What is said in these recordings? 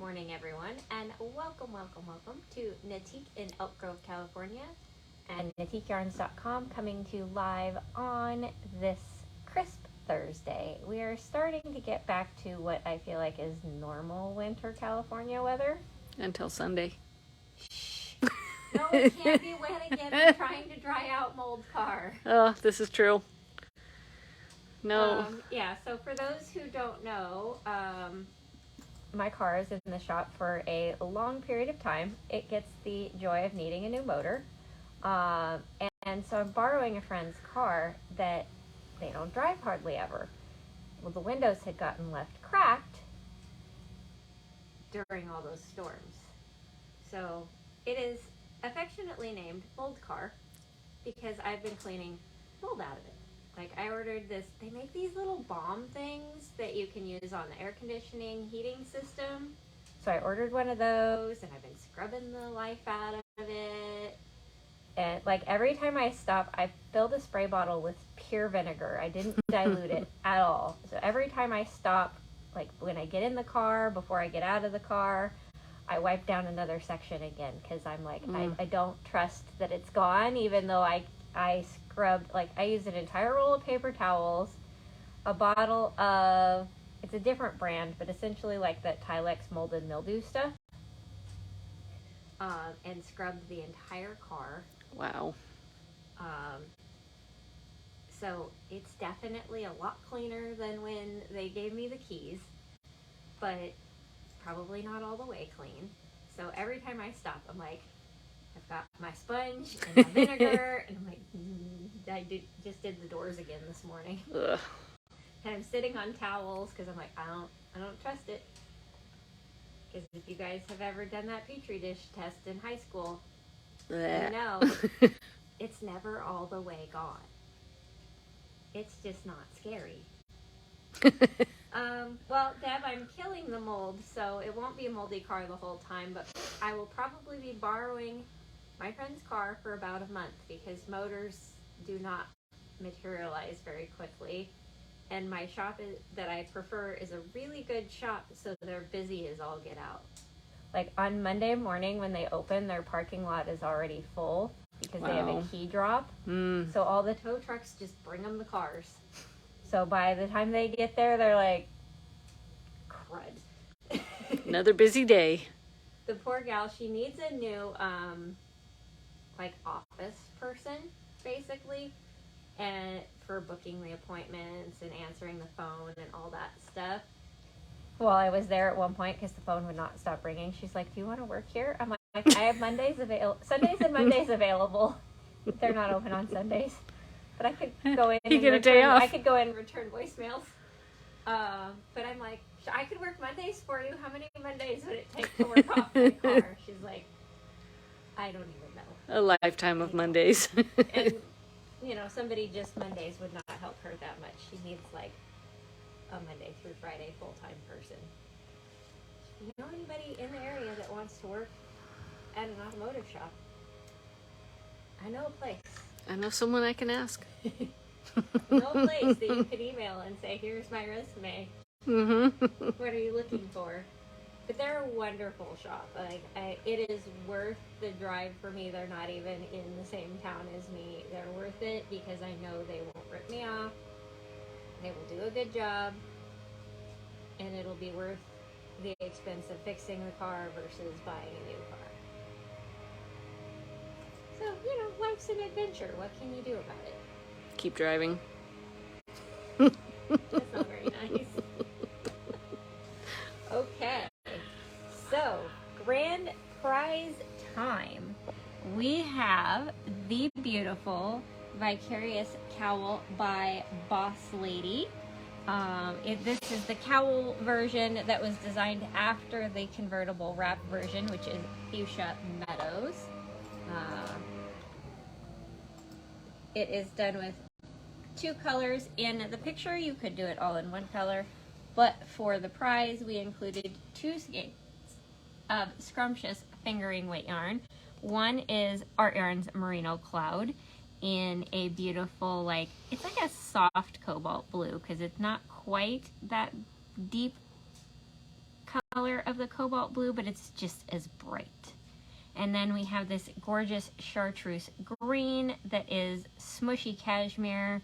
morning, everyone, and welcome to Natique in Elk Grove, California, and NatiqueYarns.com coming to you live on this crisp Thursday. We are starting to get back to what I feel like is normal winter California weather. Until Sunday. Shh. No, it can't be wet again. I'm trying to dry out Mold's car. Oh, this is true. No. So for those who don't know, my car is in the shop for a long period of time. It gets the joy of needing a new motor. And so I'm borrowing a friend's car that they don't drive hardly ever. Well, the windows had gotten left cracked during all those storms. So it is affectionately named Mold Car because I've been cleaning mold out of it. Like, I ordered this, they make these little bomb things that you can use on the air conditioning heating system. So I ordered one of those, and I've been scrubbing the life out of it. And, like, every time I stop, I filled a spray bottle with pure vinegar. I didn't dilute it at all. So every time I stop, like, when I get in the car, before I get out of the car, I wipe down another section again, because I'm like, I don't trust that it's gone, even though I scrubbed, like, I used an entire roll of paper towels, a bottle of, it's a different brand, but essentially like that Tilex mold and mildew stuff, and scrubbed the entire car. Wow. So it's definitely a lot cleaner than when they gave me the keys, but probably not all the way clean. So every time I stop, I'm like, I've got my sponge and my vinegar, and I'm like, just did the doors again this morning. Ugh. And I'm sitting on towels because I'm like, I don't trust it. Because if you guys have ever done that Petri dish test in high school, you know it's never all the way gone. It's just not scary. Well, Deb, I'm killing the mold, so it won't be a moldy car the whole time, but I will probably be borrowing my friend's car for about a month because motors do not materialize very quickly. And my shop that I prefer is a really good shop, so they're busy as all get out. Like on Monday morning when they open, their parking lot is already full because they have a key drop. So all the tow trucks just bring them the cars. So by the time they get there, they're like, crud. Another busy day. The poor gal, she needs a new, like, office person, basically, and for booking the appointments and answering the phone and all that stuff. Well, I was there at one point because the phone would not stop ringing. She's like, do you want to work here? I'm like, I have Sundays and Mondays available. They're not open on Sundays. But I could go in you get a day off. I could go in and return voicemails. But I'm like, I could work Mondays for you. How many Mondays would it take to work off my car? She's like, I don't even know. A lifetime of Mondays. And, you know, somebody just Mondays would not help her that much. She needs, like, a Monday through Friday full-time person. You know anybody in the area that wants to work at an automotive shop? I know a place. I know someone I can ask. No place that you could email and say, here's my resume. Mm-hmm. What are you looking for? But they're a wonderful shop. Like, it is worth the drive for me. They're not even in the same town as me. They're worth it because I know they won't rip me off. They will do a good job. And it'll be worth the expense of fixing the car versus buying a new car. So, you know, life's an adventure. What can you do about it? Keep driving. That's not very nice. Okay. So, grand prize time. We have the beautiful Vikareus Cowl by Boss Lady. This is the cowl version that was designed after the convertible wrap version, which is Fuchsia Meadows. It is done with 2 colors. In the picture, you could do it all in 1 color, but for the prize, we included 2 skeins of scrumptious fingering weight yarn. One is Art Yarn's Merino Cloud in a beautiful, like, it's like a soft cobalt blue because it's not quite that deep color of of the cobalt blue, but it's just as bright. And then we have this gorgeous chartreuse green that is smushy cashmere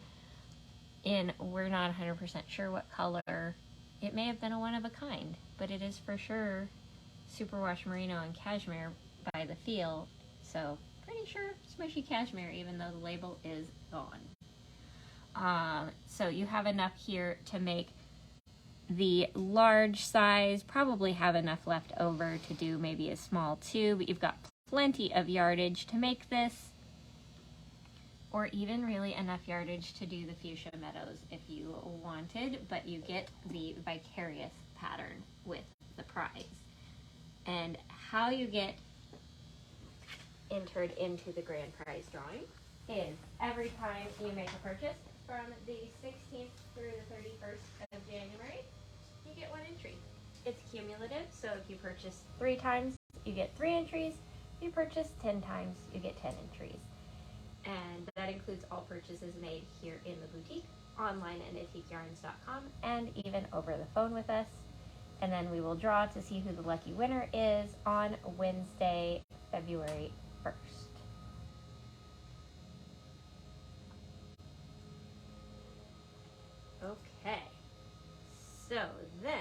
in, we're not 100% sure what color. It may have been a one of a kind, but it is for sure superwash merino and cashmere by the feel. So pretty sure smushy cashmere, even though the label is gone. So you have enough here to make the large size, probably have enough left over to do maybe a small too, but you've got plenty of yardage to make this, or even really enough yardage to do the fuchsia meadows if you wanted, but you get the Vikareus pattern with the prize. And how you get entered into the grand prize drawing is every time you make a purchase from the 16th through the 31st of January, you get one entry. It's cumulative, so if you purchase 3 times, you get 3 entries. If you purchase 10 times, you get 10 entries. And that includes all purchases made here in the boutique, online at AnteateYarns.com, and even over the phone with us. And then we will draw to see who the lucky winner is on Wednesday, February 1st. Okay, so then,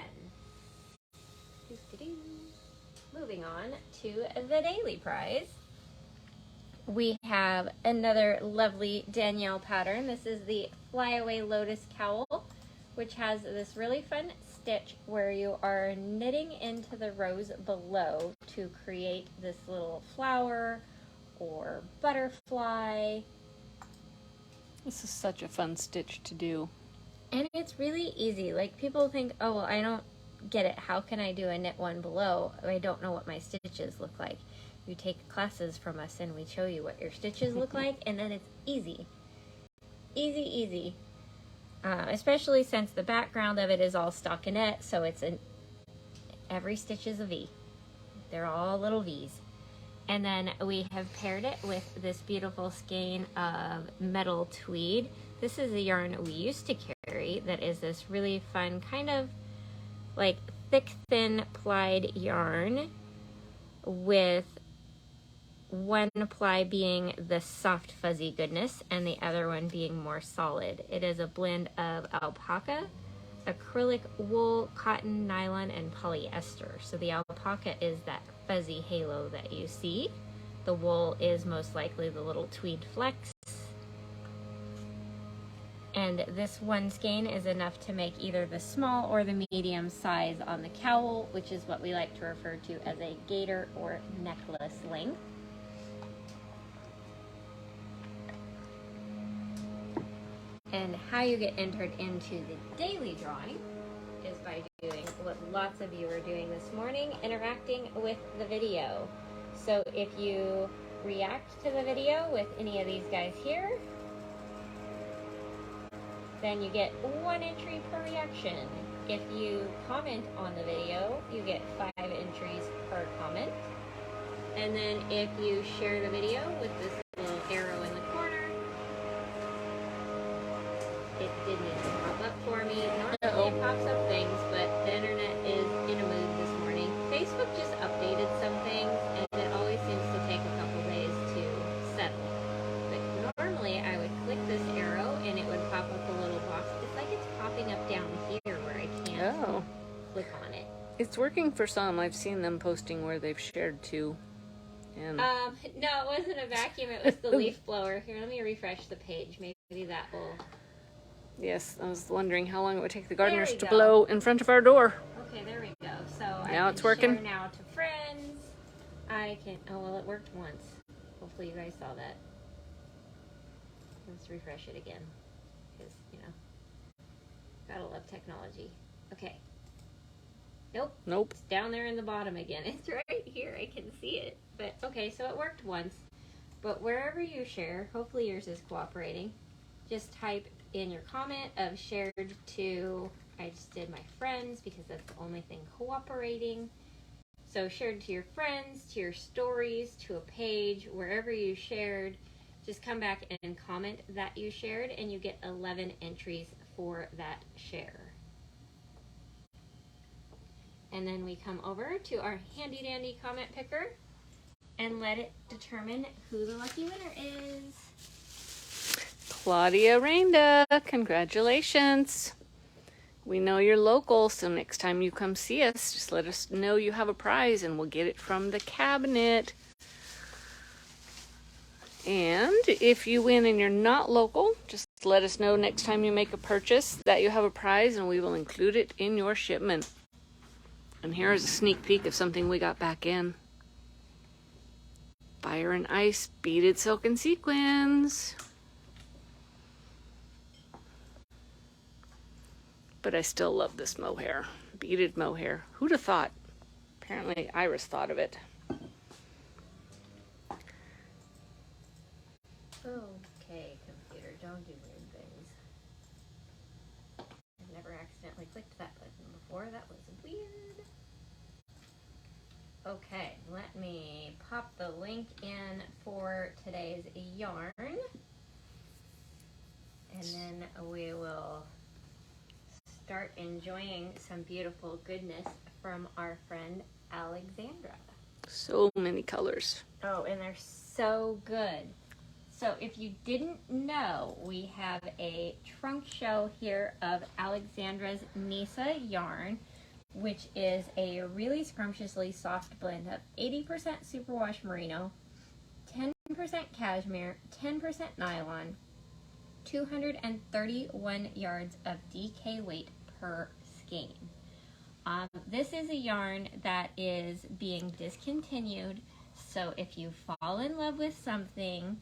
moving on to the daily prize. We have another lovely Danielle pattern. This is the Flyaway Lotus Cowl, which has this really fun stitch where you are knitting into the rows below to create this little flower or butterfly. This is such a fun stitch to do. And it's really easy. Like, people think, oh, well, I don't get it. How can I do a knit one below? I don't know what my stitches look like. You take classes from us and we show you what your stitches look like, and then it's easy. Easy, easy. Especially since the background of it is all stockinette, so it's every stitch is a V. They're all little V's. And then we have paired it with this beautiful skein of metal tweed. This is a yarn we used to carry that is this really fun kind of like thick, thin plied yarn with one ply being the soft fuzzy goodness and the other one being more solid. It is a blend of alpaca, acrylic wool, cotton, nylon, and polyester. So the alpaca is that fuzzy halo that you see. The wool is most likely the little tweed flecks. And this one skein is enough to make either the small or the medium size on the cowl, which is what we like to refer to as a gaiter or necklace length. And how you get entered into the daily drawing is by doing what lots of you are doing this morning, interacting with the video. So if you react to the video with any of these guys here, then you get 1 entry per reaction. If you comment on the video, you get 5 entries per comment. And then if you share the video with this little arrow in the corner, it didn't pop up for me. Normally it pops up things, but the internet is in a mood this morning. Facebook just updated some things, and it always seems to take a couple days to settle. But normally I would click this arrow and it would pop up a little box. It's like it's popping up down here where I can't click on it. It's working for some. I've seen them posting where they've shared too. And No, it wasn't a vacuum. It was the leaf blower. Here, let me refresh the page. Maybe that will... yes, I was wondering how long it would take the gardeners to go. blow in front of our door. Okay, there we go. So Now I it's can working. share now to friends. I can... oh, well, it worked once. Hopefully you guys saw that. Let's refresh it again. Because, you know, gotta love technology. Okay. Nope. It's down there in the bottom again. It's right here. I can see it. But, okay, so it worked once. But wherever you share, hopefully yours is cooperating. Just type in your comment of shared to, I just did my friends because that's the only thing cooperating. So shared to your friends, to your stories, to a page, wherever you shared, just come back and comment that you shared and you get 11 entries for that share. And then we come over to our handy dandy comment picker and let it determine who the lucky winner is. Claudia Rainda, congratulations. We know you're local, so next time you come see us, just let us know you have a prize and we'll get it from the cabinet. And if you win and you're not local, just let us know next time you make a purchase that you have a prize and we will include it in your shipment. And here is a sneak peek of something we got back in. Fire and Ice beaded silk and sequins. But I still love this mohair, beaded mohair. Who'd have thought? Apparently Iris thought of it. Okay, computer, don't do weird things. I've never accidentally clicked that button before. That was weird. Okay, let me pop the link in for today's yarn. And then we will start enjoying some beautiful goodness from our friend Alexandra. So many colors. Oh, and they're so good. So if you didn't know, we have a trunk show here of Alexandra's Nyssa yarn, which is a really scrumptiously soft blend of 80% superwash merino, 10% cashmere, 10% nylon, 231 yards of DK weight per skein. This is a yarn that is being discontinued, so if you fall in love with something,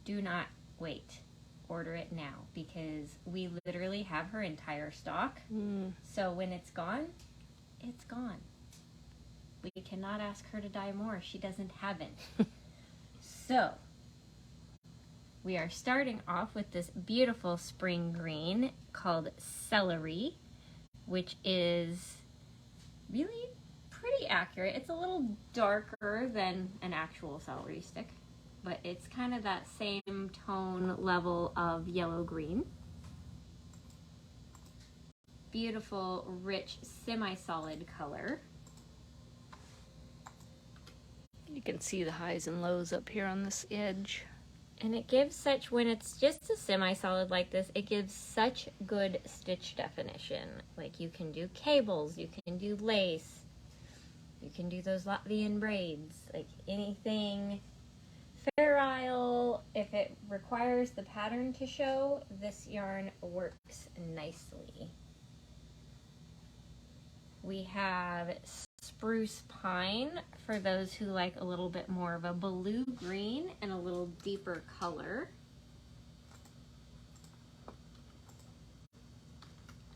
do not wait. Order it now, because we literally have her entire stock. So when it's gone, it's gone. We cannot ask her to dye more. She doesn't have it. So we are starting off with this beautiful spring green called Celery, which is really pretty accurate. It's a little darker than an actual celery stick, but it's kind of that same tone level of yellow-green. Beautiful, rich, semi-solid color. You can see the highs and lows up here on this edge. And it gives such, when it's just a semi-solid like this, it gives such good stitch definition. Like you can do cables, you can do lace, you can do those Latvian braids, like anything. Fair Isle, if it requires the pattern to show, this yarn works nicely. We have Spruce Pine for those who like a little bit more of a blue green and a little deeper color.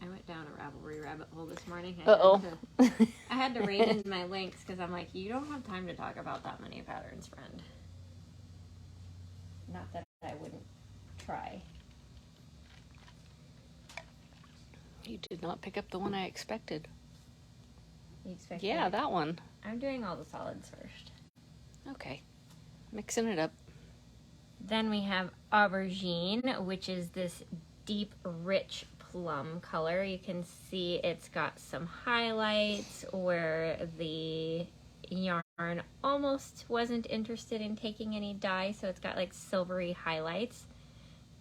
I went down a Ravelry rabbit hole this morning. I had to rein in my links because I'm like, you don't have time to talk about that many patterns, friend. Not that I wouldn't try. You did not pick up the one I expected. You expect Yeah, that one. I'm doing all the solids first. Okay. Mixing it up. Then we have Aubergine, which is this deep, rich plum color. You can see it's got some highlights where the yarn almost wasn't interested in taking any dye, so it's got like silvery highlights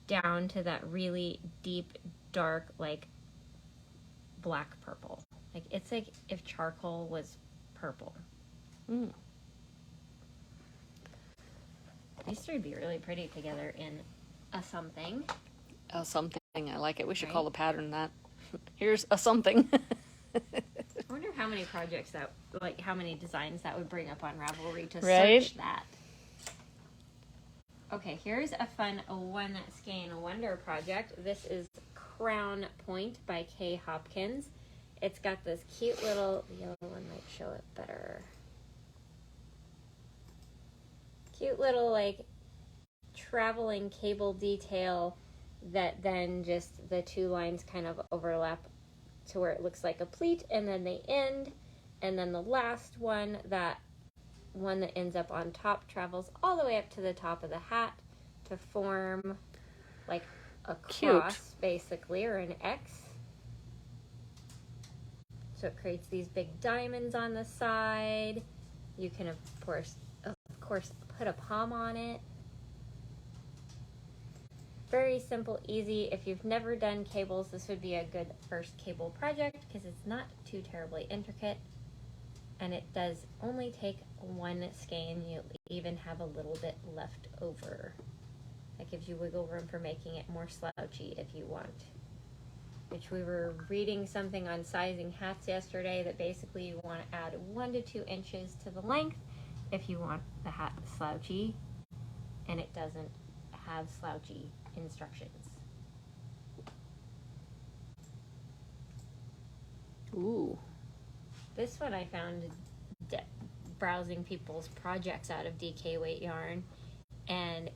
down to that really deep, dark, like black purple. Like it's like if charcoal was purple. These three would be really pretty together in a something. A something. I like it. We should Right? call the pattern that. Here's a something. I wonder how many projects that, like how many designs that would bring up on Ravelry to Right? search that. Okay, here's a fun one skein wonder project. This is Crown Point by Kay Hopkins. It's got this cute little, the yellow one might show it better. Cute little like traveling cable detail that then just the two lines kind of overlap to where it looks like a pleat, and then they end, and then the last one, that one that ends up on top, travels all the way up to the top of the hat to form like a cross, basically, or an X. so it creates these big diamonds on the side. You can, of course, put a palm on it. Very simple, easy. If you've never done cables, this would be a good first cable project because it's not too terribly intricate. And it does only take one skein. You even have a little bit left over. That gives you wiggle room for making it more slouchy if you want. Which we were reading something on sizing hats yesterday that basically you want to add 1 to 2 inches to the length if you want the hat slouchy, and it doesn't have slouchy instructions. Ooh. This one I found browsing people's projects out of DK weight yarn, and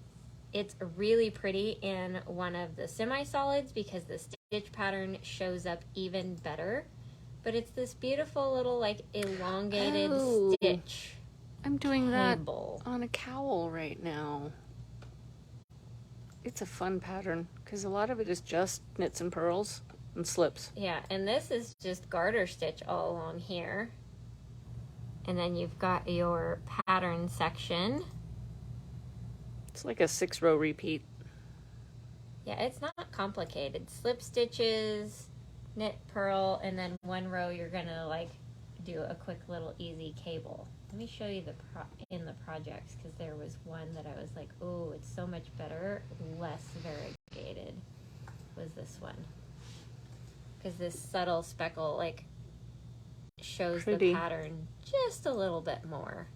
it's really pretty in one of the semi-solids because the stitch pattern shows up even better. But it's this beautiful little like elongated stitch. I'm doing cable. That on a cowl right now. It's a fun pattern because a lot of it is just knits and purls and slips. Yeah, and this is just garter stitch all along here. And then you've got your pattern section. It's like a 6-row repeat. Yeah, it's not complicated. Slip stitches, knit, purl, and then 1 row you're gonna like do a quick little easy cable. Let me show you in the projects because there was one that I was like, oh, it's so much better, less variegated. Was this one? Because this subtle speckle like shows Pretty. the pattern just a little bit more.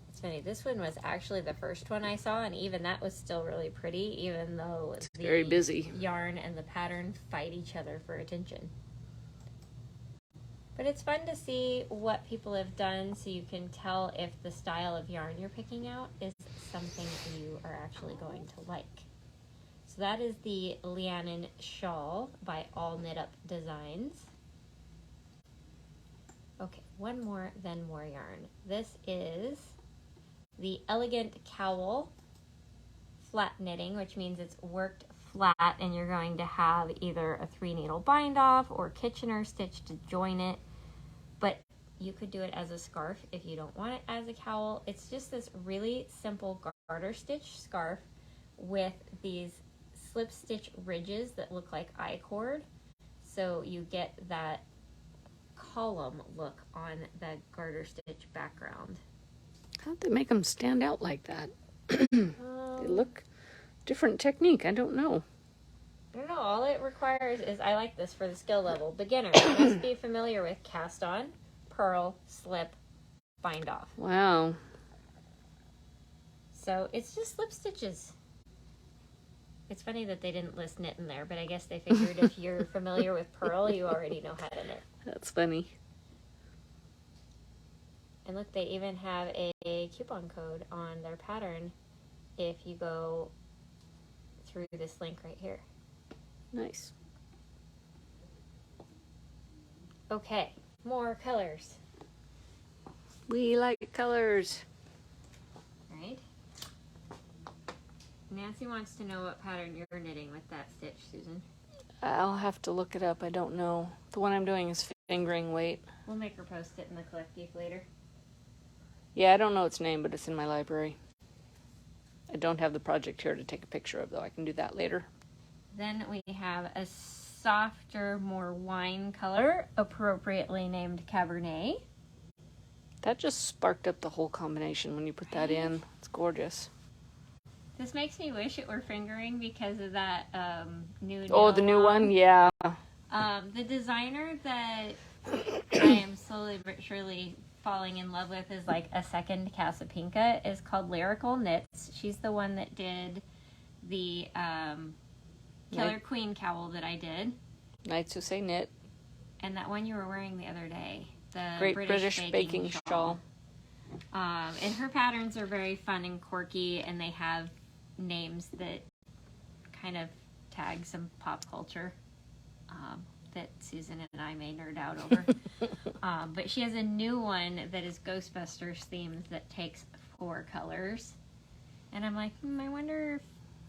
It's funny, this one was actually the first one I saw, and even that was still really pretty, even though it's very busy. Yarn and the pattern fight each other for attention. But it's fun to see what people have done so you can tell if the style of yarn you're picking out is something you are actually going to like. So that is the Lianen Shawl by All Knit Up Designs. Okay, one more, then more yarn. This is the Elegant Cowl flat knitting, which means it's worked flat and you're going to have either a 3-needle bind off or Kitchener stitch to join it, but you could do it as a scarf if you don't want it as a cowl. It's just this really simple garter stitch scarf with these slip stitch ridges that look like I-cord, so you get that column look on the garter stitch background. How'd they make them stand out like that? They look different technique. I don't know. I don't know. All it requires is, I like this for the skill level. Beginner must be familiar with cast on, purl, slip, bind off. Wow. So it's just slip stitches. It's funny that they didn't list knit in there, but I guess they figured if you're familiar with purl, you already know how to knit. That's funny. And look, they even have a coupon code on their pattern if you go through this link right here. Nice. Okay, more colors. We like colors. Right? Nancy wants to know what pattern you're knitting with that stitch, Susan. I'll have to look it up. I don't know. The one I'm doing is fingering weight. We'll make her post it in the collective later. Yeah, I don't know its name, but it's in my library. I don't have the project here to take a picture of, though. I can do that later. Then we have a softer, more wine color, appropriately named Cabernet. That just sparked up the whole combination when you put that in. It's gorgeous. This makes me wish it were fingering because of that new. Oh, the new one? Yeah. The designer that I am slowly but surely falling in love with is like a second Casapinka, is called Lyrical Knits. She's the one that did the Killer Queen cowl that I did. Nights Who Say Knit. And that one you were wearing the other day. The Great British Baking Shawl. And her patterns are very fun and quirky, and they have names that kind of tag some pop culture that Susan and I may nerd out over. But she has a new one that is Ghostbusters themed that takes 4 colors. And I'm like, I wonder if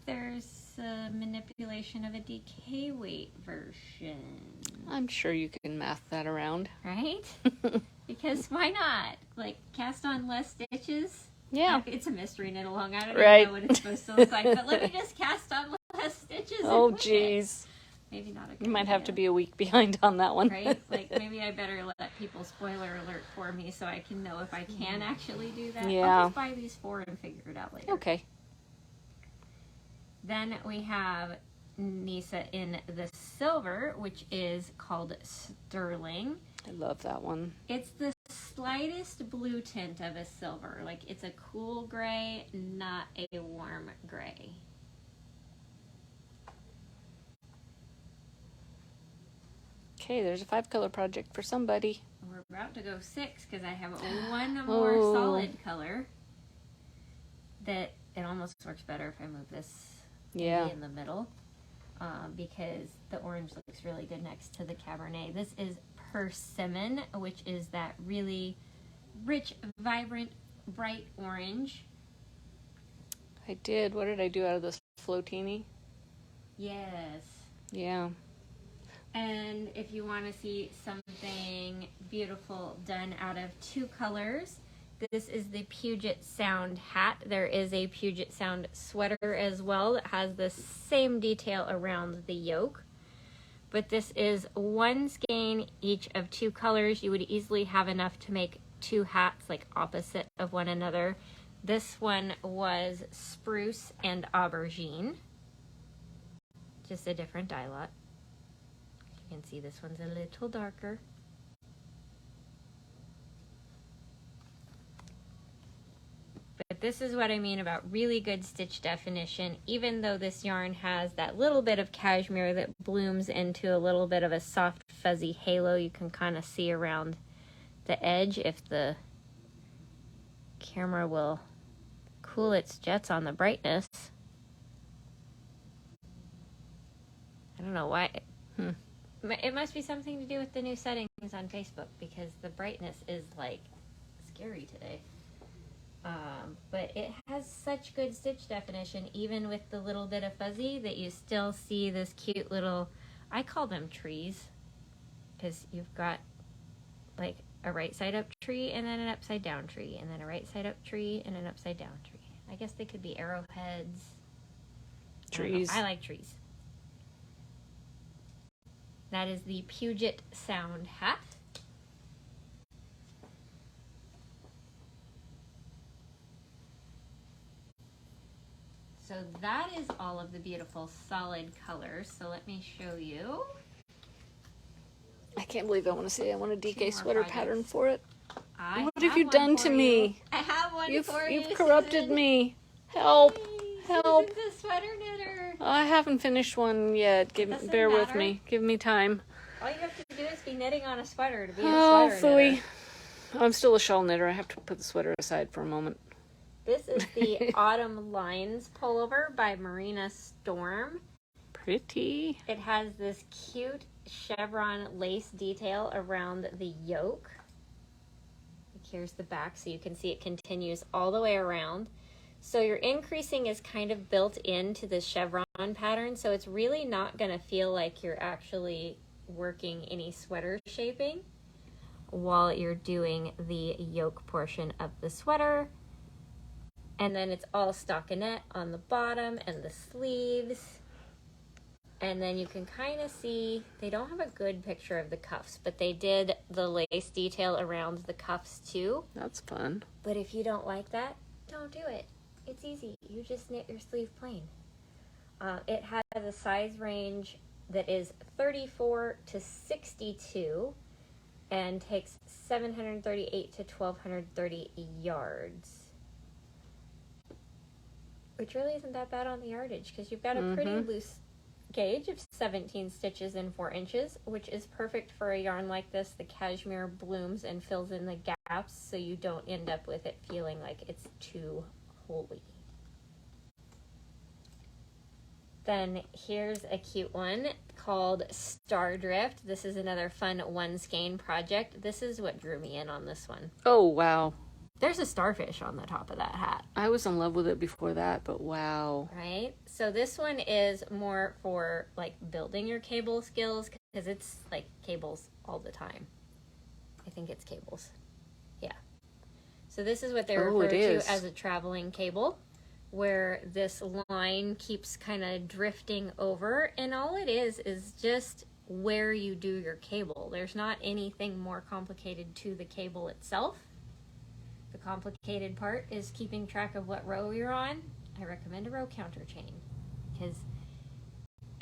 there's a manipulation of a DK weight version. I'm sure you can math that around. Right? Because why not? Like, cast on less stitches? Yeah. It's a mystery knit along. I don't Right. even know what it's supposed to look like, but let me just cast on less stitches. Oh, and wing it. jeez. Maybe not a good You might have to idea. be a week behind on that one. Right? Like, maybe I better let people spoiler alert for me so I can know if I can actually do that. Yeah. I'll just buy these 4 and figure it out later. Okay. Then we have Nyssa in the silver, which is called Sterling. I love that one. It's the slightest blue tint of a silver. Like, it's a cool gray, not a warm gray. Okay, there's a 5-color project for somebody. We're about to go 6 because I have one more solid color that it almost works better if I move this Yeah. in the middle because the orange looks really good next to the Cabernet. This is Persimmon, which is that really rich, vibrant, bright orange. I did. What did I do out of this floatini? Yes. Yeah. And if you want to see something beautiful done out of 2 colors, this is the Puget Sound hat. There is a Puget Sound sweater as well that has the same detail around the yoke. But this is 1 skein each of 2 colors. You would easily have enough to make 2 hats like opposite of one another. This one was spruce and aubergine. Just a different dye lot. You can see this one's a little darker. But this is what I mean about really good stitch definition. Even though this yarn has that little bit of cashmere that blooms into a little bit of a soft fuzzy halo, you can kind of see around the edge if the camera will cool its jets on the brightness. I don't know why. It must be something to do with the new settings on Facebook because the brightness is like scary today. But it has such good stitch definition, even with the little bit of fuzzy, that you still see this cute little, I call them trees, because you've got like a right side up tree and then an upside down tree, and then a right side up tree and an upside down tree. I guess they could be arrowheads. Trees. I like trees. That is the Puget Sound hat. So that is all of the beautiful solid colors. So let me show you. I can't believe I want to say I want a DK more sweater projects. pattern for it. I What have have you one done for to you. me? I have one for you. You've corrupted Susan. me. Help. Hey, Help. Susan's a sweater knitter. I haven't finished one yet. Doesn't Bear with matter. me. Give me time. All you have to do is be knitting on a sweater to be a Oh, sweater phooey. knitter. I'm still a shawl knitter. I have to put the sweater aside for a moment. This is the Autumn Lines pullover by Marina Storm. Pretty. It has this cute chevron lace detail around the yoke. Here's the back so you can see it continues all the way around. So your increasing is kind of built into the chevron pattern, so it's really not going to feel like you're actually working any sweater shaping while you're doing the yoke portion of the sweater. And then it's all stockinette on the bottom and the sleeves. And then you can kind of see, they don't have a good picture of the cuffs, but they did the lace detail around the cuffs too. That's fun. But if you don't like that, don't do it. It's easy. You just knit your sleeve plain. It has a size range that is 34 to 62 and takes 738 to 1230 yards. Which really isn't that bad on the yardage because you've got a pretty loose gauge of 17 stitches and 4 inches, which is perfect for a yarn like this. The cashmere blooms and fills in the gaps so you don't end up with it feeling like it's too holy. Then here's a cute one called Star Drift. This is another fun one skein project. This is what drew me in on this one. Oh, wow. There's a starfish on the top of that hat. I was in love with it before that, but wow. Right? So this one is more for like building your cable skills because it's like cables all the time. I think it's cables. Yeah. So this is what they refer to as a traveling cable, where this line keeps kind of drifting over, and all it is just where you do your cable. There's not anything more complicated to the cable itself. The complicated part is keeping track of what row you're on. I recommend a row counter chain, because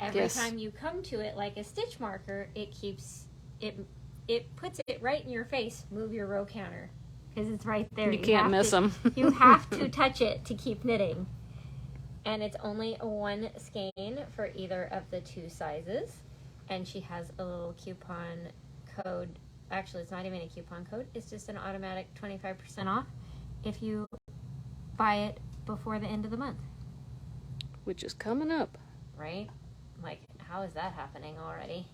every time you come to it like a stitch marker, it puts it right in your face. Move your row counter, because it's right there. You can't miss them. You have to touch it to keep knitting. And it's only one skein for either of the two sizes. And she has a little coupon code. Actually, it's not even a coupon code. It's just an automatic 25% off if you buy it before the end of the month. Which is coming up. Right? Like, how is that happening already?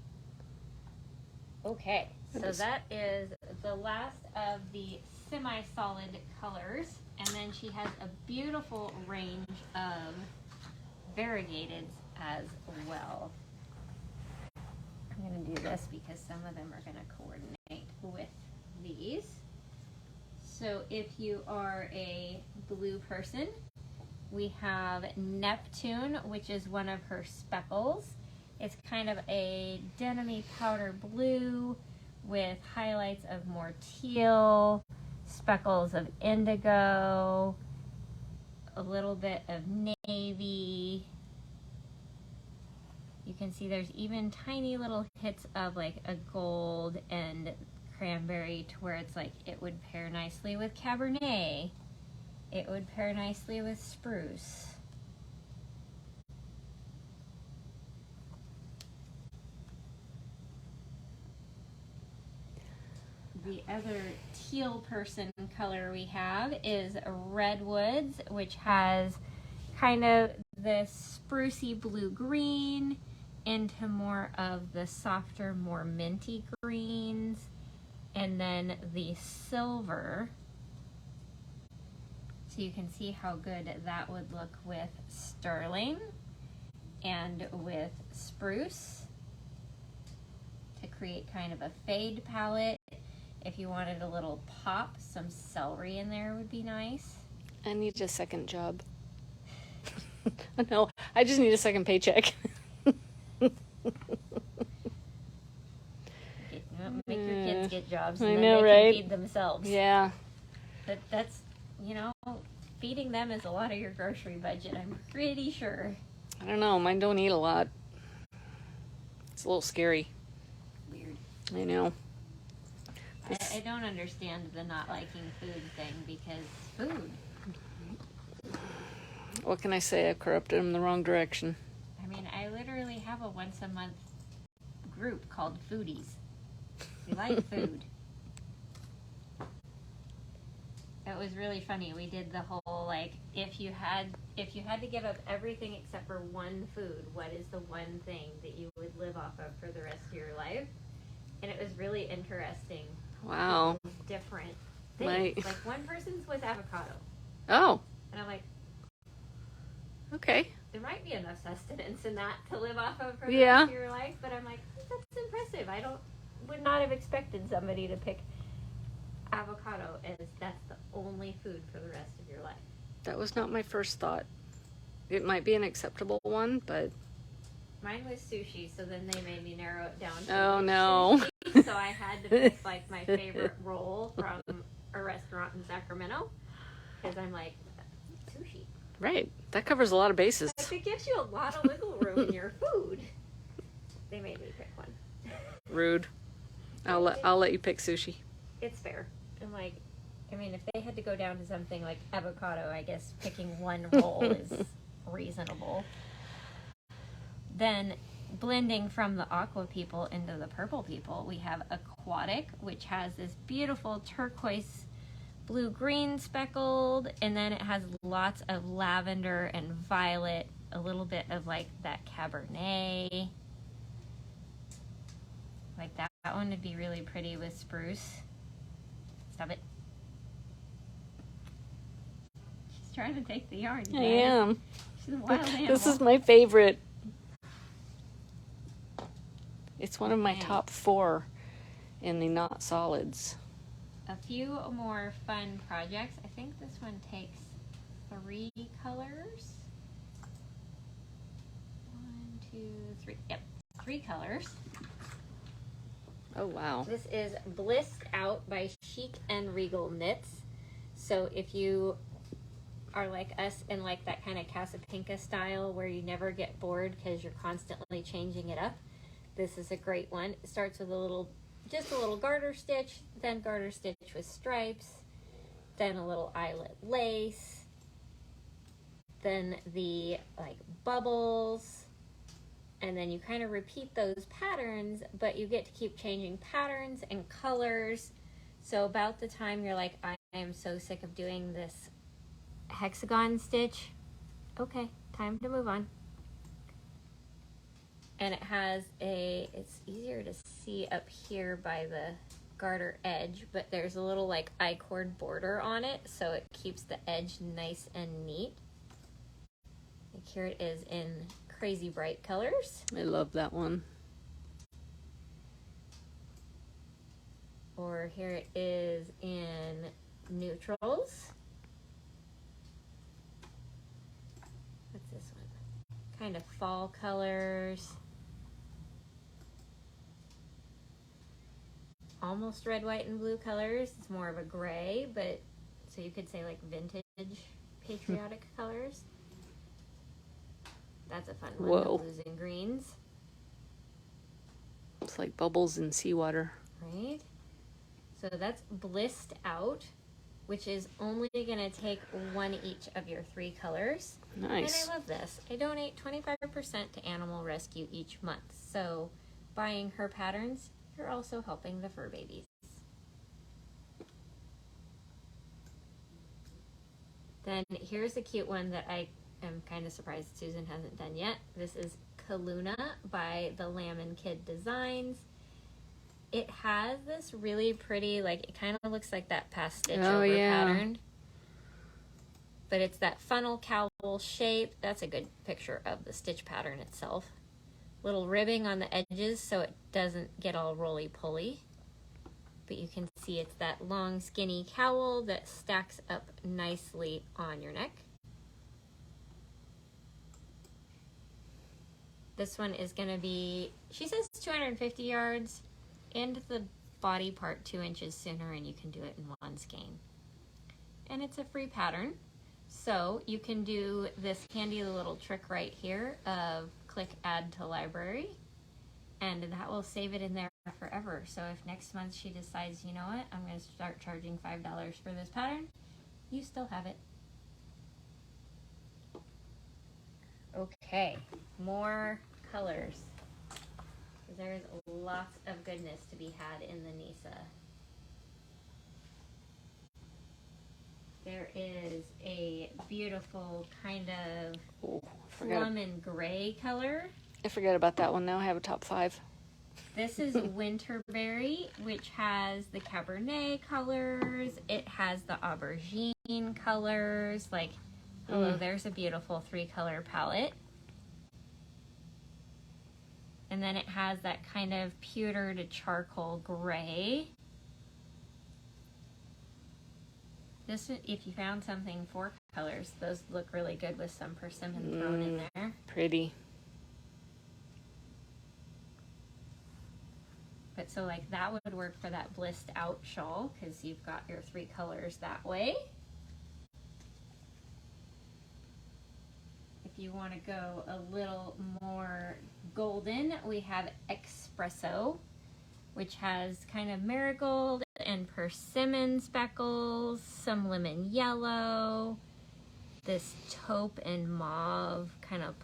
Okay, so that is the last of the semi-solid colors. And then she has a beautiful range of variegateds as well. I'm going to do this because some of them are going to coordinate with these. So if you are a blue person, we have Neptune, which is one of her speckles. It's kind of a denim-y powder blue with highlights of more teal, speckles of indigo, a little bit of navy. You can see there's even tiny little hits of like a gold and cranberry, to where it's like it would pair nicely with Cabernet. It would pair nicely with spruce. The other teal person color we have is Redwoods, which has kind of this sprucey blue-green into more of the softer, more minty greens, and then the silver. So you can see how good that would look with sterling and with spruce to create kind of a fade palette. If you wanted a little pop, some celery in there would be nice. I need a second job. No, I just need a second paycheck. Make your kids get jobs, I and know, then they right? can feed themselves. Yeah. That's, feeding them is a lot of your grocery budget, I'm pretty sure. I don't know. Mine don't eat a lot. It's a little scary. Weird. I know. I don't understand the not liking food thing, because food. What can I say? I've corrupted them the wrong direction. I mean, I literally have a once a month group called Foodies. We like food. It was really funny. We did the whole, like, if you had to give up everything except for one food, what is the one thing that you would live off of for the rest of your life? And it was really interesting. Wow. Different things. Right. Like, one person's was avocado. Oh. And I'm like, Okay. there might be enough sustenance in that to live off of for the Yeah. rest of your life. But I'm like, that's impressive. Would not have expected somebody to pick avocado as that's the only food for the rest of your life. That was not my first thought. It might be an acceptable one, but... Mine was sushi, so then they made me narrow it down to Oh, no. sushi, so I had to pick like my favorite roll from a restaurant in Sacramento, because I'm like, sushi. Right. That covers a lot of bases. Like, it gives you a lot of wiggle room in your food. They made me pick one. Rude. I'll let you pick sushi. It's fair. I'm like, I mean, if they had to go down to something like avocado, I guess picking one roll is reasonable. Then, blending from the aqua people into the purple people, we have Aquatic, which has this beautiful turquoise blue-green speckled, and then it has lots of lavender and violet, a little bit of like that Cabernet. Like that one would be really pretty with spruce. Stop it. She's trying to take the yarn. I am. She's a wild animal. This is my favorite. It's one of my Nice. top 4 in the not solids. A few more fun projects. I think this one takes 3 colors. 1, 2, 3. Yep, 3 colors. Oh, wow. This is Blissed Out by Chic and Regal Knits. So if you are like us and like that kind of Casapinka style where you never get bored because you're constantly changing it up, this is a great one. It starts with just a little garter stitch, then garter stitch with stripes, then a little eyelet lace, then the like bubbles, and then you kind of repeat those patterns, but you get to keep changing patterns and colors. So about the time you're like, I am so sick of doing this hexagon stitch, okay, time to move on. And it has it's easier to see up here by the garter edge, but there's a little like I-cord border on it, so it keeps the edge nice and neat. Like here it is in crazy bright colors. I love that one. Or here it is in neutrals. What's this one? Kind of fall colors. Almost red, white, and blue colors. It's more of a gray, but so you could say like vintage patriotic colors. That's a fun one. Whoa. The blues and greens. It's like bubbles in seawater. Right? So that's Blissed Out, which is only going to take 1 each of your 3 colors. Nice. And I love this. I donate 25% to Animal Rescue each month. So buying her patterns, you're also helping the fur babies. Then here's a cute one that I am kind of surprised Susan hasn't done yet. This is Kaluna by the Lamb and Kid Designs. It has this really pretty, like, it kind of looks like that past stitch over pattern. But it's that funnel cowl shape. That's a good picture of the stitch pattern itself. Little ribbing on the edges so it doesn't get all roly-poly. But you can see it's that long, skinny cowl that stacks up nicely on your neck. This one is going to be, she says 250 yards. End the body part 2 inches sooner and you can do it in 1 skein. And it's a free pattern. So you can do this handy little trick right here of click add to library, and that will save it in there forever. So if next month she decides, you know what, I'm going to start charging $5 for this pattern, you still have it. Okay, more colors. There's lots of goodness to be had in the Nyssa. There is a beautiful kind of plum and gray color. I forget about that one now. I have a top 5. This is Winterberry, which has the Cabernet colors. It has the aubergine colors. Like, hello, there's a beautiful 3-color palette. And then it has that kind of pewter to charcoal gray. This, if you found something 4 colors, those look really good with some persimmon thrown in there. Pretty. But so like that would work for that Blissed Out shawl because you've got your 3 colors that way. If you want to go a little more golden, we have Espresso, which has kind of marigold and persimmon speckles, some lemon yellow, this taupe and mauve kind of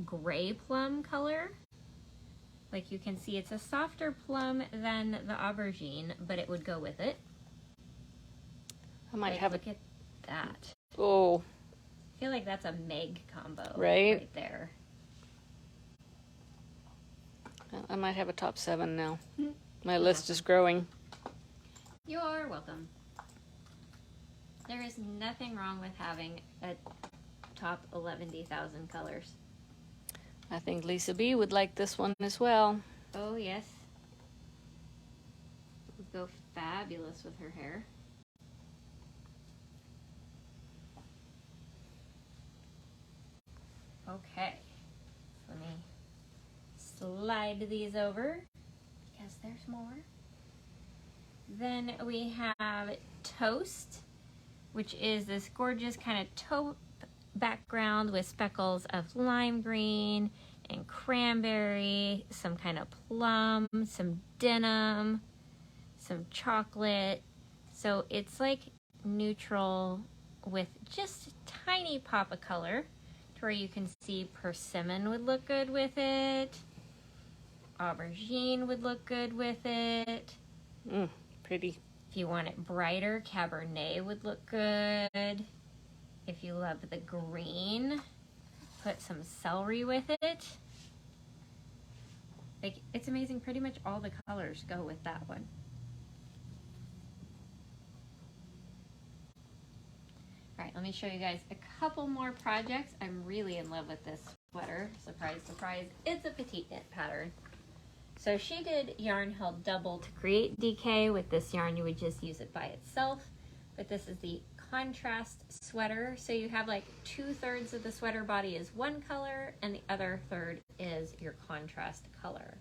gray plum color. Like you can see it's a softer plum than the aubergine, but it would go with it. I might like, have look at that. Oh. I feel like that's a Meg combo right there. I might have a top 7 now. My You're list welcome. is growing. You're welcome. There is nothing wrong with having a top 11,000 colors. I think Lisa B would like this one as well. Oh, yes. It would go fabulous with her hair. Okay. Let me slide these over because there's more. Then we have Toast, which is this gorgeous kind of taupe background with speckles of lime green and cranberry, some kind of plum, some denim, some chocolate. So it's like neutral with just a tiny pop of color to where you can see persimmon would look good with it. Aubergine would look good with it. Pretty. If you want it brighter, Cabernet would look good. If you love the green, put some celery with it. Like, it's amazing. Pretty much all the colors go with that one. All right, let me show you guys a couple more projects. I'm really in love with this sweater. Surprise, surprise. It's a petite knit pattern. So she did yarn held double to create DK. With this yarn, you would just use it by itself. But this is the contrast sweater. So you have like 2/3 of the sweater body is one color and the other third is your contrast color.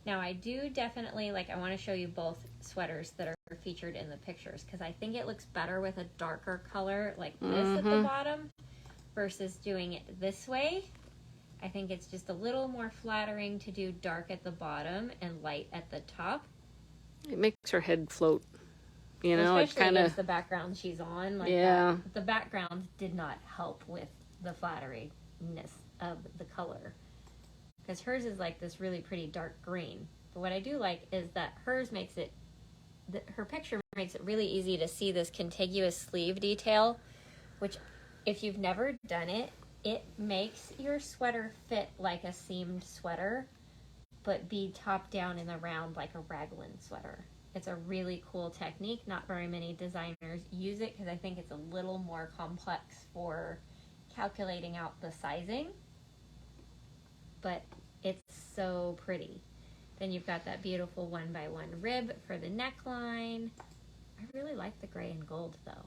Now I do definitely, I want to show you both sweaters that are featured in the pictures because I think it looks better with a darker color like this at the bottom versus doing it this way. I think it's just a little more flattering to do dark at the bottom and light at the top. It makes her head float. You know, especially it's kind of the background she's on. yeah. The background did not help with the flatteriness of the color. Because hers is like this really pretty dark green. But what I do like is that hers makes it, her picture makes it really easy to see this contiguous sleeve detail, which if you've never done it, it makes your sweater fit like a seamed sweater, but be top down in the round like a raglan sweater. It's a really cool technique. Not very many designers use it because I think it's a little more complex for calculating out the sizing. But it's so pretty. Then you've got that beautiful 1x1 rib for the neckline. I really like the gray and gold though.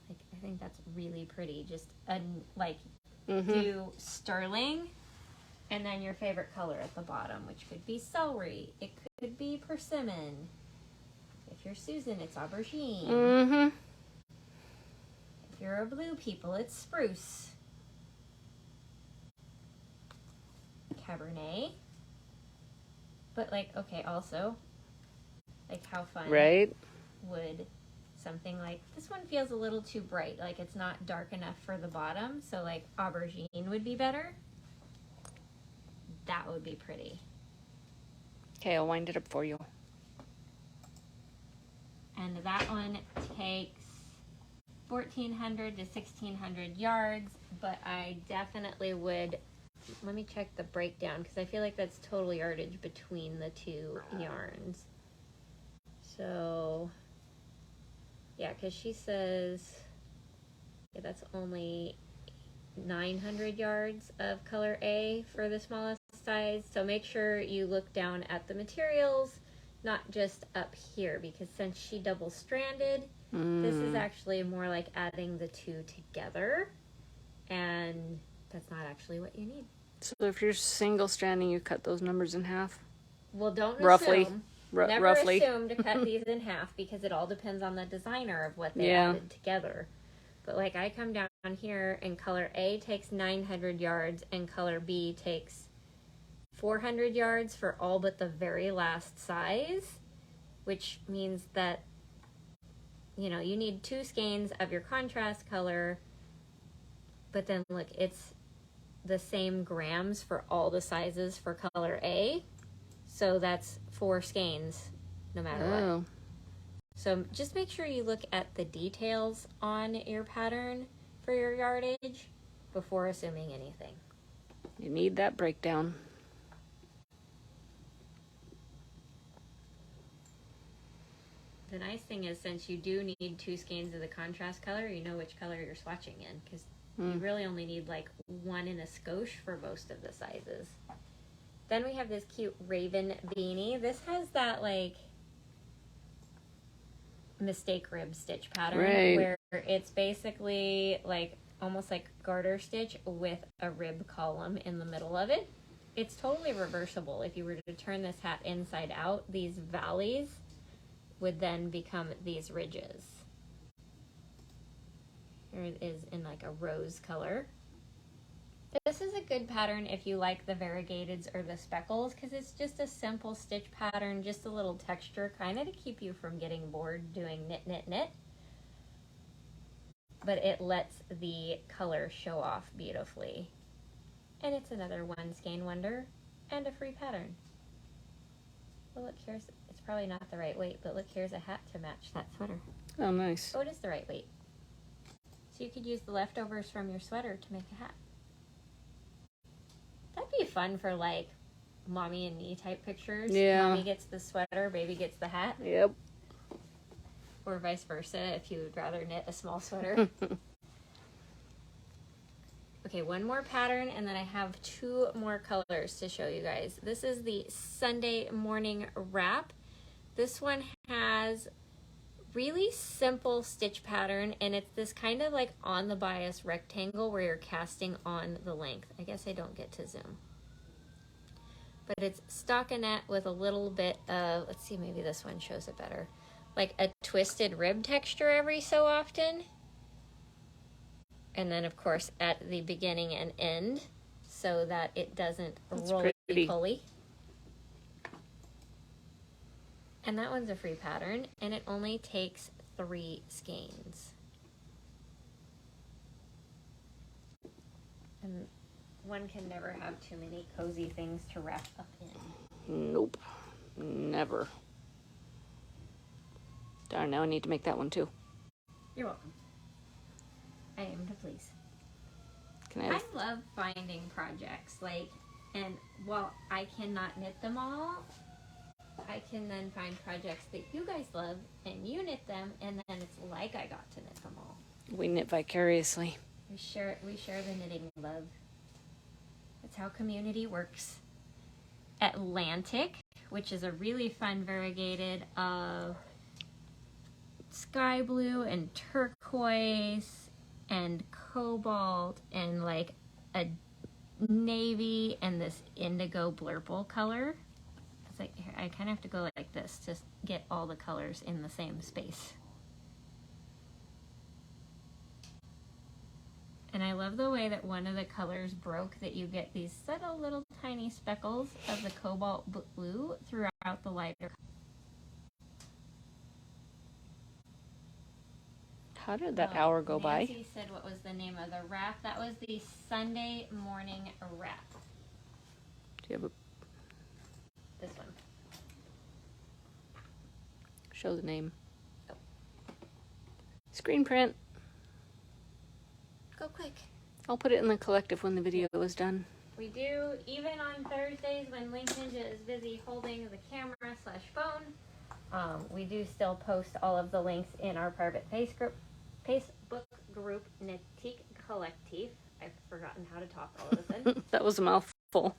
I think that's really pretty. Just do sterling and then your favorite color at the bottom, which could be celery. It could be persimmon. If you're Susan, it's aubergine. If you're a blue people, it's spruce. Cabernet. But okay, also, how fun would something like this one feels a little too bright, it's not dark enough for the bottom, so aubergine would be better. That would be pretty. Okay, I'll wind it up for you. And that one takes 1,400 to 1,600 yards, but I definitely would, let me check the breakdown because I feel like that's total yardage between the two yarns. So yeah, because she says that's only 900 yards of color A for the smallest size. So make sure you look down at the materials, not just up here, because since she double stranded, this is actually more like adding the two together, and that's not actually what you need. So if you're single stranding, you cut those numbers in half? Well, don't roughly. assume. Never assume to cut these in half because it all depends on the designer of what they added together. But I come down here and color A takes 900 yards and color B takes 400 yards for all but the very last size, which means that, you need 2 skeins of your contrast color, but then look, it's the same grams for all the sizes for color A. So that's 4 skeins no matter what. So just make sure you look at the details on your pattern for your yardage before assuming anything. You need that breakdown. The nice thing is, since you do need 2 skeins of the contrast color, you know which color you're swatching in, because you really only need 1 and a skosh for most of the sizes. Then we have this cute raven beanie. This has that like mistake rib stitch pattern, Right. where it's basically like almost like garter stitch with a rib column in the middle of it. It's totally reversible. If you were to turn this hat inside out, these valleys would then become these ridges. Here it is in like a rose color. This is a good pattern if you like the variegateds or the speckles, because it's just a simple stitch pattern, just a little texture, kind of to keep you from getting bored doing knit, knit, knit. But it lets the color show off beautifully. And it's another one skein wonder and a free pattern. Well, look, here's, it's probably not the right weight, but look, here's a hat to match that sweater. Oh, nice. Oh, it is the right weight. So you could use the leftovers from your sweater to make a hat. That'd be fun for like mommy and me type pictures. Yeah. Mommy gets the sweater, baby gets the hat. Yep. Or vice versa if you would rather knit a small sweater. Okay, one more pattern, and then I have two more colors to show you guys. This is the Sunday morning wrap. This one has really simple stitch pattern, and it's this kind of like on the bias rectangle where you're casting on the length. I guess I don't get to zoom. But it's stockinette with a little bit of, let's see, maybe this one shows it better, like a twisted rib texture every so often. And then, of course, at the beginning and end, so that it doesn't roly-poly. And that one's a free pattern, and it only takes 3 skeins. And one can never have too many cozy things to wrap up in. Nope. Never. Darn, now I need to make that one too. You're welcome. I am to please. Can I have... I love finding projects, like, and while I cannot knit them all, I can then find projects that you guys love, and you knit them, and then it's like I got to knit them all. We knit vicariously. We share the knitting love. That's how community works. Atlantic, which is a really fun variegated of sky blue and turquoise and cobalt and like a navy and this indigo blurple color. It's like, I kind of have to go like this to get all the colors in the same space. And I love the way that one of the colors broke, that you get these subtle little tiny speckles of the cobalt blue throughout the lighter. How did that hour go by? Nancy said what was the name of the wrap. That was the Sunday morning wrap. Do you have a... This one. Show the name. Oh. Screen print. Go quick. I'll put it in the collective when the video is done. We do, even on Thursdays when Link Ninja is busy holding the camera/phone, we do still post all of the links in our private Facebook group, Knittique Collective. I've forgotten how to talk all of a sudden. That was a mouthful.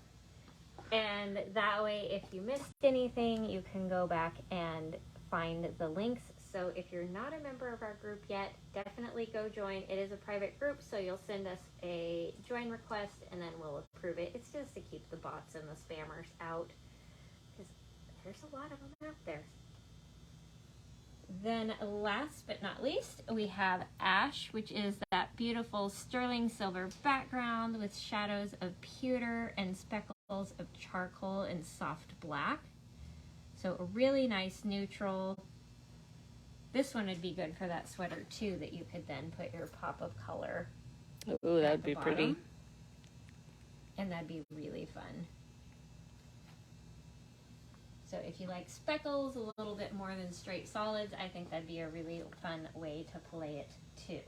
And that way, if you missed anything, you can go back and find the links. So if you're not a member of our group yet, definitely go join. It is a private group, so you'll send us a join request, and then we'll approve it. It's just to keep the bots and the spammers out, because there's a lot of them out there. Then last but not least, we have Ash, which is that beautiful sterling silver background with shadows of pewter and speckles of charcoal and soft black. So a really nice neutral. This one would be good for that sweater too, that you could then put your pop of color. Oh, that'd be pretty. And that'd be really fun. So if you like speckles a little bit more than straight solids, I think that'd be a really fun way to play it too.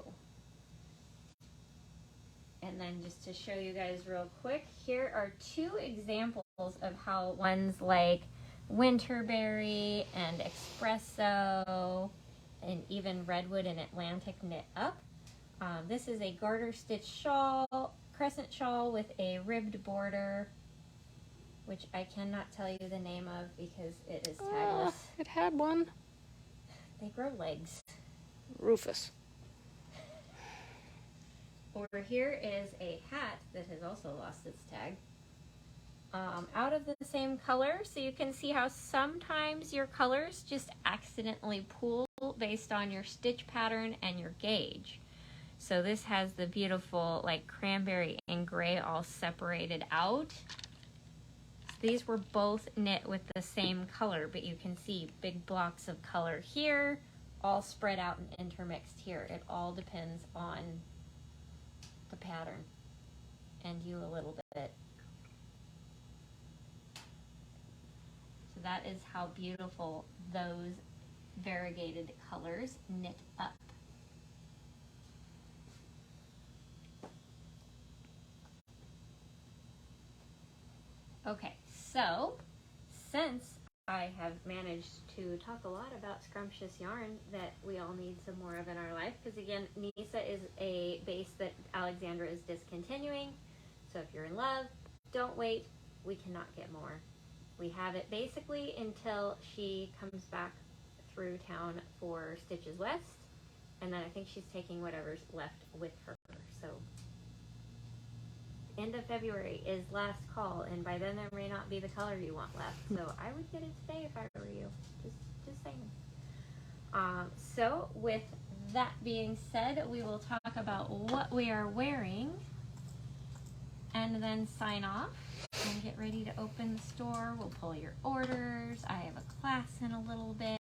And then just to show you guys real quick, here are 2 examples of how ones like Winterberry and Espresso and even Redwood and Atlantic knit up. This is a garter stitch shawl, crescent shawl with a ribbed border which I cannot tell you the name of because it is tagless. It had one. They grow legs. Rufus. Over here is a hat that has also lost its tag. Out of the same color, so you can see how sometimes your colors just accidentally pool based on your stitch pattern and your gauge. So this has the beautiful like cranberry and gray all separated out. These were both knit with the same color, but you can see big blocks of color here, all spread out and intermixed here. It all depends on the pattern and you a little bit. So that is how beautiful those variegated colors knit up. Okay, so since I have managed to talk a lot about scrumptious yarn that we all need some more of in our life, because again, Nyssa is a base that Alexandra is discontinuing. So if you're in love, don't wait. We cannot get more. We have it basically until she comes back through town for Stitches West, and then I think she's taking whatever's left with her. So end of February is last call, and by then there may not be the color you want left. So I would get it today if I were you. Just saying. So with that being said, we will talk about what we are wearing and then sign off and get ready to open the store. We'll pull your orders. I have a class in a little bit.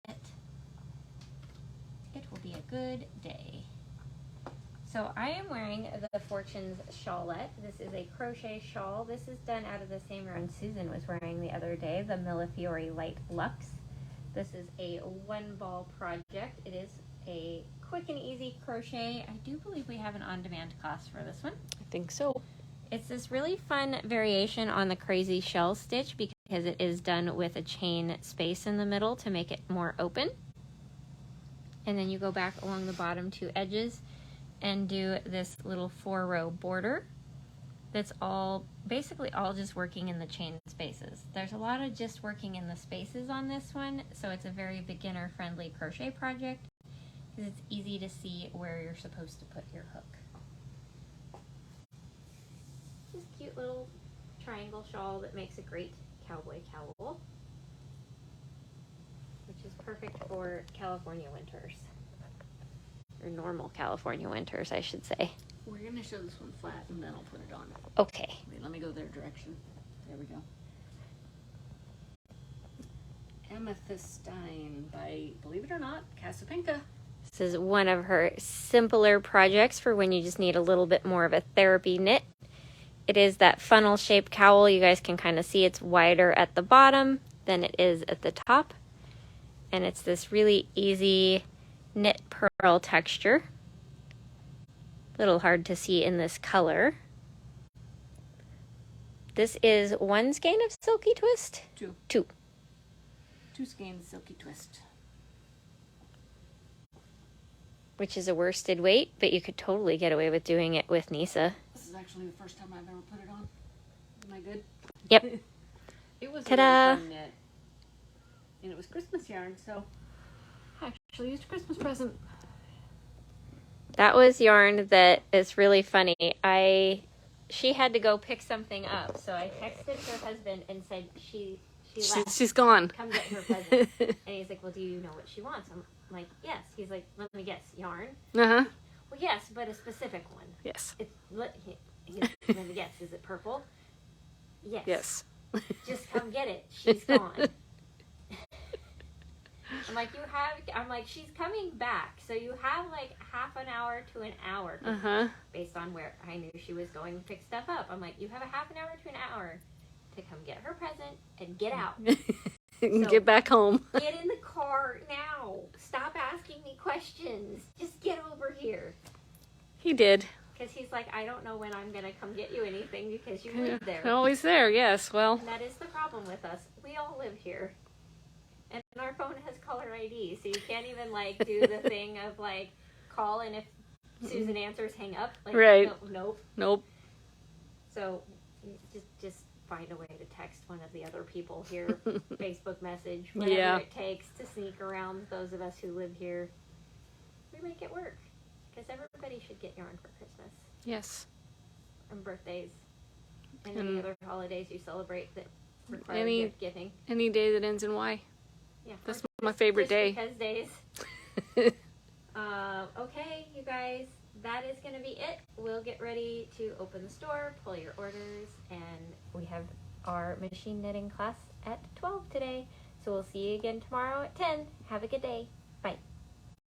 It will be a good day. So I am wearing the Fortunes shawlette. This is a crochet shawl. This is done out of the same yarn Susan was wearing the other day, the Millefiori Light Luxe. This is a one ball project. It is a quick and easy crochet. I do believe we have an on-demand cost for this one. I think so. It's this really fun variation on the crazy shell stitch because it is done with a chain space in the middle to make it more open. And then you go back along the bottom two edges and do this little 4-row border that's basically all just working in the chain spaces. There's a lot of just working in the spaces on this one, so it's a very beginner friendly crochet project because it's easy to see where you're supposed to put your hook. This cute little triangle shawl that makes a great cowboy cowl, which is perfect for California winters. Or normal California winters, I should say. We're going to show this one flat and then I'll put it on. Okay. Wait, let me go their direction. There we go. Amethystine by, believe it or not, Casapinka. This is one of her simpler projects for when you just need a little bit more of a therapy knit. It is that funnel shaped cowl. You guys can kind of see it's wider at the bottom than it is at the top. And it's this really easy knit pearl texture. A little hard to see in this color. This is one skein of Silky Twist? Two. 2 skeins Silky Twist. Which is a worsted weight, but you could totally get away with doing it with Nyssa. This is actually the first time I've ever put it on. Am I good? Yep. It was Ta-da! a really fun knit. And it was Christmas yarn, so I actually used a Christmas present. That was yarn that is really funny. She had to go pick something up, so I texted her husband and said she left. She's gone. Come get her present. And he's like, well, do you know what she wants? I'm like, yes. He's like, let me guess, yarn? Uh-huh. Well, yes, but a specific one. Yes. Let me guess, is it purple? Yes. Yes. Just come get it. She's gone. I'm like, she's coming back, so you have like half an hour to an hour based on where I knew she was going to pick stuff up. I'm like, you have a half an hour to an hour to come get her present and get out. So, get back home. Get in the car now. Stop asking me questions. Just get over here. He did. Because he's like, I don't know when I'm going to come get you anything because you live there. Always there, yes. Well, And that is the problem with us. We all live here. And our phone has caller ID, so you can't even, like, do the thing of, like, call and if Susan answers, hang up. Like, right. Nope. Nope. So, just find a way to text one of the other people here, Facebook message, whatever Yeah. it takes to sneak around those of us who live here. We make it work. Because everybody should get yarn for Christmas Yes. and birthdays and And any other holidays you celebrate that require any- gift giving. Any day that ends in Y. Yeah, That's or my favorite just day. because days. Okay, you guys, that is going to be it. We'll get ready to open the store, pull your orders, and we have our machine knitting class at 12 today. So we'll see you again tomorrow at 10. Have a good day.